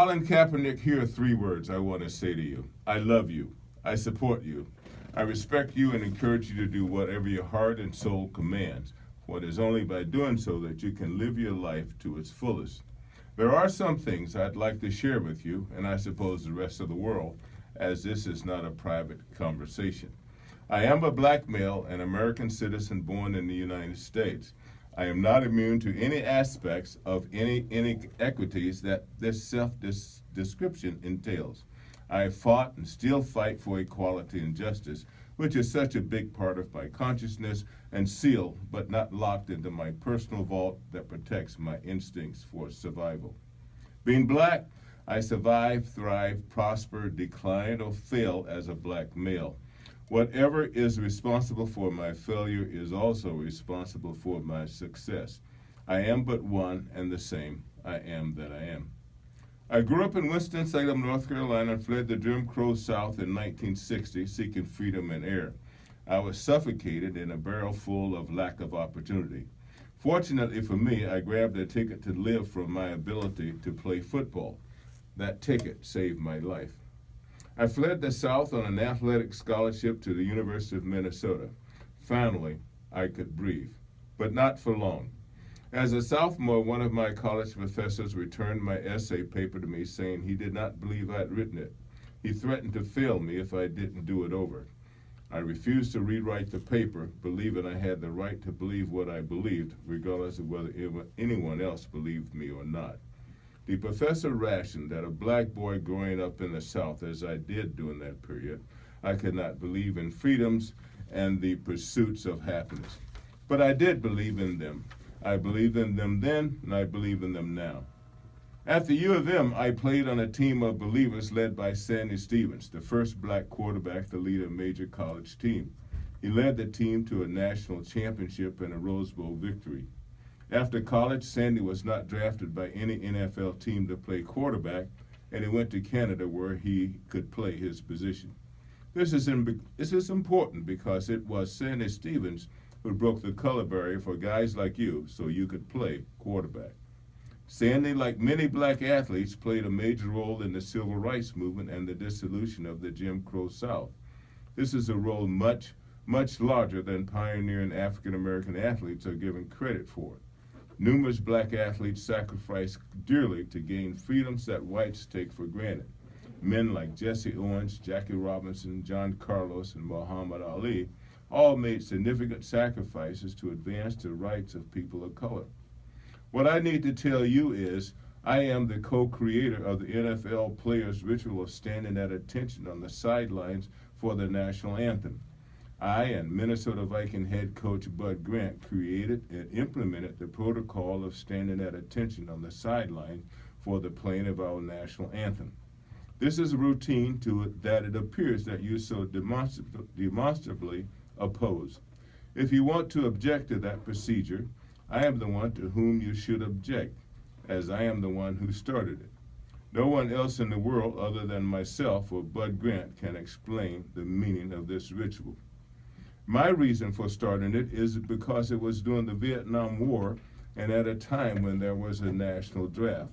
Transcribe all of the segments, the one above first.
Colin Kaepernick, here are three words I want to say to you. I love you. I support you. I respect you and encourage you to do whatever your heart and soul commands, for it is only by doing so that you can live your life to its fullest. There are some things I'd like to share with you, and I suppose the rest of the world, as this is not a private conversation. I am a black male, an American citizen born in the United States. I am not immune to any aspects of any inequities that this self-description entails. I have fought and still fight for equality and justice, which is such a big part of my consciousness and sealed but not locked into my personal vault that protects my instincts for survival. Being black, I survive, thrive, prosper, decline, or fail as a black male. Whatever is responsible for my failure is also responsible for my success. I am but one and the same. I am that I am. I grew up in Winston-Salem, North Carolina, and fled the Jim Crow South in 1960, seeking freedom and air. I was suffocated in a barrel full of lack of opportunity. Fortunately for me, I grabbed a ticket to live from my ability to play football. That ticket saved my life. I fled the South on an athletic scholarship to the University of Minnesota. Finally, I could breathe, but not for long. As a sophomore, one of my college professors returned my essay paper to me saying he did not believe I'd written it. He threatened to fail me if I didn't do it over. I refused to rewrite the paper, believing I had the right to believe what I believed, regardless of whether anyone else believed me or not. The professor rationed that a black boy growing up in the South, as I did during that period, I could not believe in freedoms and the pursuits of happiness. But I did believe in them. I believed in them then, and I believe in them now. At the U of M, I played on a team of believers led by Sandy Stevens, the first black quarterback to lead a major college team. He led the team to a national championship and a Rose Bowl victory. After college, Sandy was not drafted by any NFL team to play quarterback, and he went to Canada where he could play his position. This is important because it was Sandy Stevens who broke the color barrier for guys like you so you could play quarterback. Sandy, like many black athletes, played a major role in the civil rights movement and the dissolution of the Jim Crow South. This is a role much larger than pioneering African American athletes are given credit for. Numerous black athletes sacrificed dearly to gain freedoms that whites take for granted. Men like Jesse Owens, Jackie Robinson, John Carlos, and Muhammad Ali all made significant sacrifices to advance the rights of people of color. What I need to tell you is I am the co-creator of the NFL players' ritual of standing at attention on the sidelines for the national anthem. I and Minnesota Viking head coach Bud Grant created and implemented the protocol of standing at attention on the sideline for the playing of our national anthem. This is a routine to it that it appears that you so demonstrably oppose. If you want to object to that procedure, I am the one to whom you should object, as I am the one who started it. No one else in the world other than myself or Bud Grant can explain the meaning of this ritual. My reason for starting it is because it was during the Vietnam War and at a time when there was a national draft.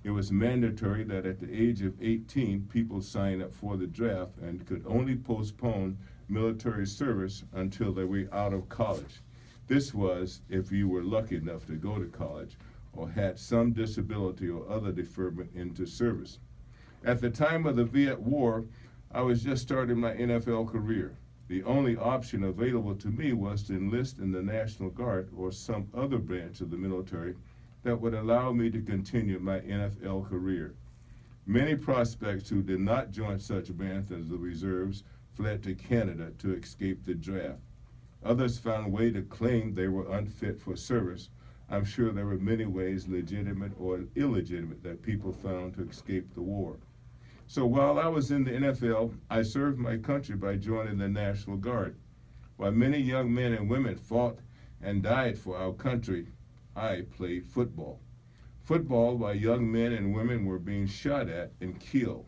It was mandatory that at the age of 18, people sign up for the draft and could only postpone military service until they were out of college. This was if you were lucky enough to go to college or had some disability or other deferment into service. At the time of the Viet War, I was just starting my NFL career. The only option available to me was to enlist in the National Guard or some other branch of the military that would allow me to continue my NFL career. Many prospects who did not join such bands as the reserves fled to Canada to escape the draft. Others found a way to claim they were unfit for service. I'm sure there were many ways, legitimate or illegitimate, that people found to escape the war. So while I was in the NFL, I served my country by joining the National Guard. While many young men and women fought and died for our country, I played football. Football while young men and women were being shot at and killed.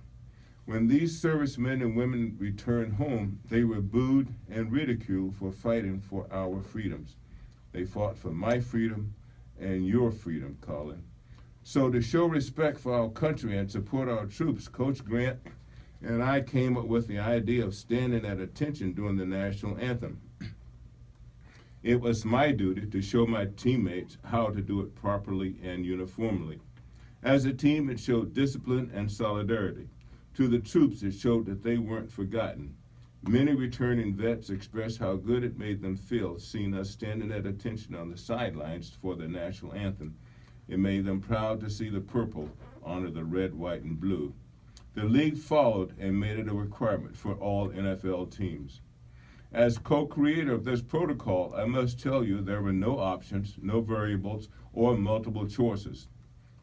When these servicemen and women returned home, they were booed and ridiculed for fighting for our freedoms. They fought for my freedom and your freedom, Colin. So to show respect for our country and support our troops, Coach Grant and I came up with the idea of standing at attention during the national anthem. It was my duty to show my teammates how to do it properly and uniformly. As a team, it showed discipline and solidarity. To the troops, it showed that they weren't forgotten. Many returning vets expressed how good it made them feel seeing us standing at attention on the sidelines for the national anthem. It made them proud to see the purple honor the red, white, and blue. The league followed and made it a requirement for all NFL teams. As co-creator of this protocol, I must tell you there were no options, no variables, or multiple choices.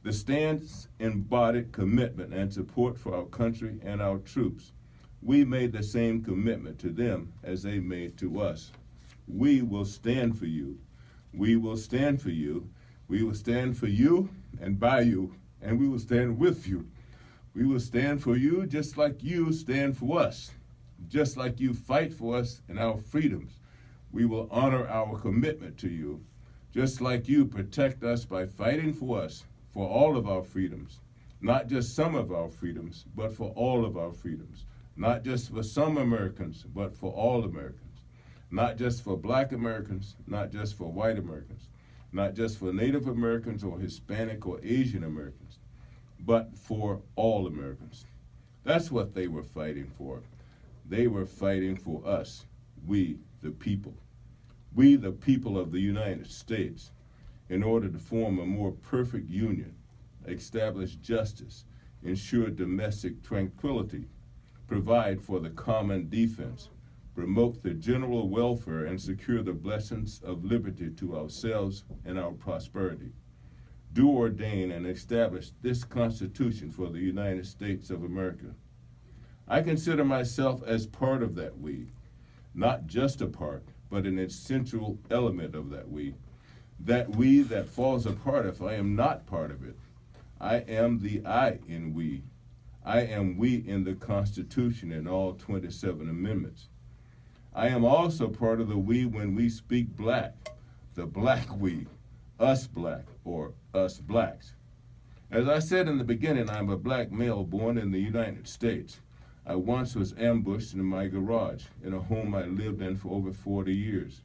The stance embodied commitment and support for our country and our troops. We made the same commitment to them as they made to us. We will stand for you. We will stand for you. We will stand for you and by you, and we will stand with you. We will stand for you just like you stand for us. Just like you fight for us and our freedoms, we will honor our commitment to you. Just like you protect us by fighting for us, for all of our freedoms. Not just some of our freedoms, but for all of our freedoms. Not just for some Americans, but for all Americans. Not just for Black Americans, not just for white Americans. Not just for Native Americans or Hispanic or Asian Americans, but for all Americans. That's what they were fighting for. They were fighting for us, we the people. We the people of the United States, in order to form a more perfect union, establish justice, ensure domestic tranquility, provide for the common defense, promote the general welfare, and secure the blessings of liberty to ourselves and our prosperity. Do ordain and establish this Constitution for the United States of America. I consider myself as part of that we, not just a part, but an essential element of that we that falls apart if I am not part of it. I am the I in we. I am we in the Constitution and all 27 amendments. I am also part of the we when we speak black, the black we, us black, or us blacks. As I said in the beginning, I'm a black male born in the United States. I once was ambushed in my garage in a home I lived in for over 40 years.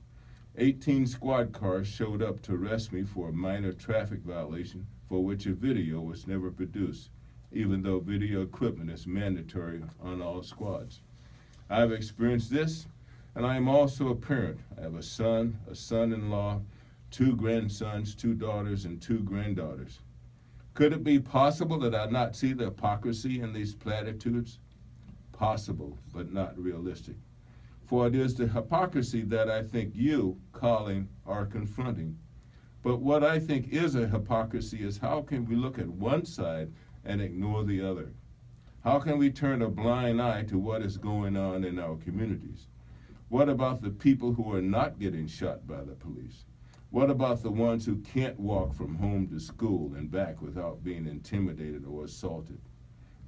18 squad cars showed up to arrest me for a minor traffic violation for which a video was never produced, even though video equipment is mandatory on all squads. I've experienced this, and I am also a parent. I have a son, a son-in-law, 2 grandsons, 2 daughters, and 2 granddaughters. Could it be possible that I not see the hypocrisy in these platitudes? Possible, but not realistic. For it is the hypocrisy that I think you, Colin, are confronting. But what I think is a hypocrisy is how can we look at one side and ignore the other? How can we turn a blind eye to what is going on in our communities? What about the people who are not getting shot by the police? What about the ones who can't walk from home to school and back without being intimidated or assaulted?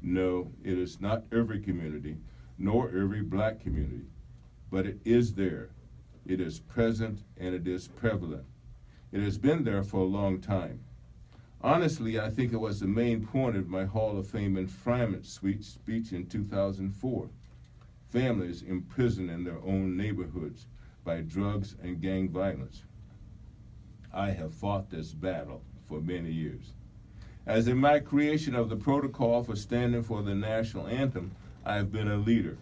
No, it is not every community, nor every black community, but it is there. It is present and it is prevalent. It has been there for a long time. Honestly, I think it was the main point of my Hall of Fame enfranchisement speech in 2004. Families imprisoned in their own neighborhoods by drugs and gang violence. I have fought this battle for many years. As in my creation of the protocol for standing for the national anthem, I have been a leader.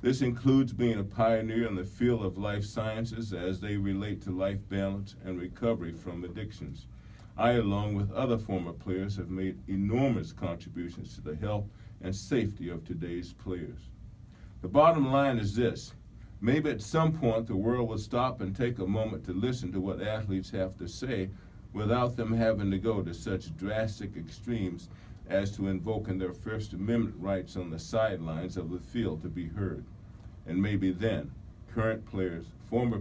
This includes being a pioneer in the field of life sciences as they relate to life balance and recovery from addictions. I, along with other former players, have made enormous contributions to the health and safety of today's players. The bottom line is this: maybe at some point the world will stop and take a moment to listen to what athletes have to say without them having to go to such drastic extremes as to invoking their First Amendment rights on the sidelines of the field to be heard. And maybe then, current players, former